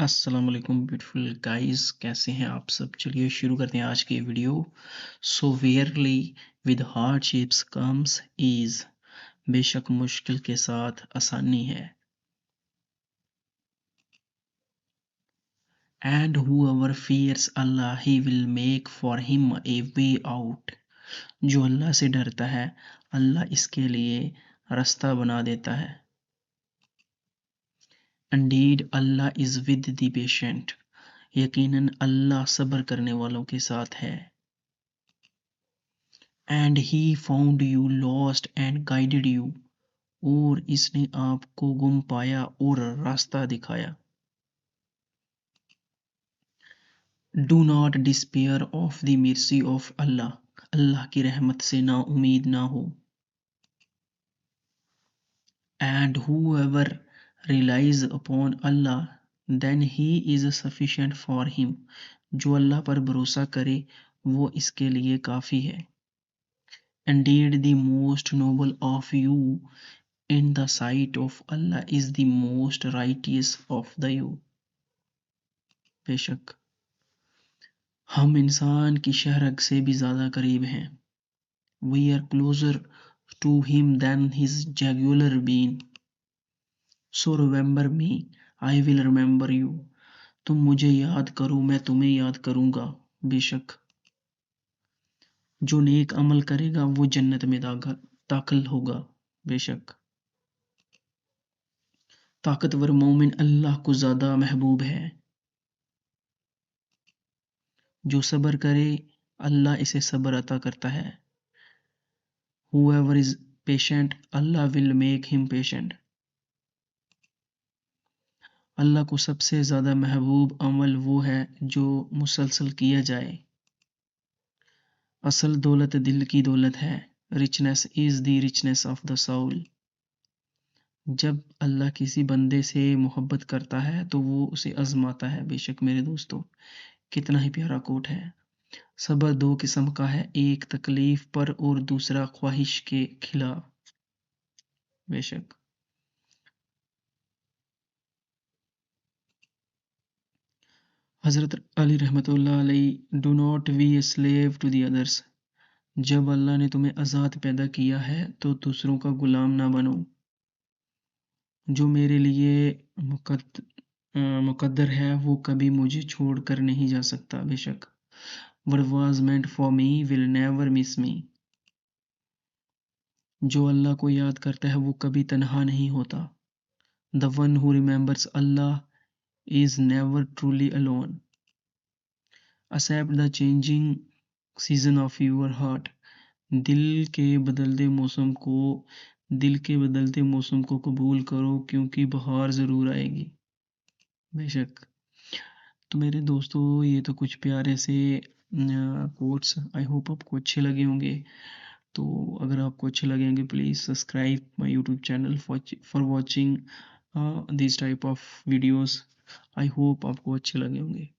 अस्सलाम वालेकुम beautiful guys, कैसे हैं आप सब। चलिए शुरू करते हैं आज की video. So verily with hardships comes ease. बेशक मुश्किल के साथ आसानी है। And whoever fears Allah he will make for him a way out। जो अल्लाह से डरता है अल्लाह इसके लिए रास्ता बना देता है। Indeed Allah is with the patient। यकीनन अल्लाह सब्र करने वालों के साथ है। And he found you lost and guided you. और इसने आपको गुम पाया और रास्ता दिखाया। Do not despair of the mercy of Allah. अल्लाह की रहमत से ना उम्मीद ना हो। And whoever relies upon Allah then he is sufficient for him। जो अल्लाह पर भरोसा करे वो इसके लिए काफ़ी है। Indeed the most noble of you in the sight of Allah is the most righteous of the you। बेशक हम इंसान की शहरग से भी ज़्यादा करीब हैं। We are closer to him than his jugular vein। So remember me, I will remember you। तुम मुझे याद करो मैं तुम्हें याद करूँगा। बेशक जो नेक अमल करेगा वो जन्नत में दाखिल होगा। बेशक ताकतवर मोमिन अल्लाह को ज़्यादा महबूब है। जो सब्र करे अल्लाह इसे सब्र अता करता है। Whoever is patient Allah will make him patient। अल्लाह को सबसे ज़्यादा महबूब अमल वो है जो मुसलसल किया जाए। असल दौलत दिल की दौलत है। Richness is the richness of the soul. जब अल्लाह किसी बंदे से मोहब्बत करता है तो वो उसे आजमाता है। बेशक मेरे दोस्तों कितना ही प्यारा कोट है। सब्र दो किस्म का है, एक तकलीफ पर और दूसरा ख्वाहिश के खिलाफ। बेशक हज़रत अली रहमतुल्लाह अलैह do not be a slave to the others. जब अल्लाह ने तुम्हें आज़ाद पैदा किया है तो दूसरों का गुलाम ना बनो। जो मेरे लिए मुकद्दर है वो कभी मुझे छोड़ कर नहीं जा सकता। बेशक What was meant for me will never miss me। जो अल्लाह को याद करता है वो कभी तन्हा नहीं होता। The one who remembers Allah is never truly alone। Accept the changing season of your heart। दिल के बदलते मौसम को कबूल करो क्योंकि बहार ज़रूर आएगी। बेशक तो मेरे दोस्तों ये तो कुछ प्यारे से कोट्स, आई होप आपको अच्छे लगे होंगे। तो अगर आपको अच्छे लगे होंगे please subscribe my YouTube channel for watching this type of videos. I hope आपको अच्छे लगे होंगे।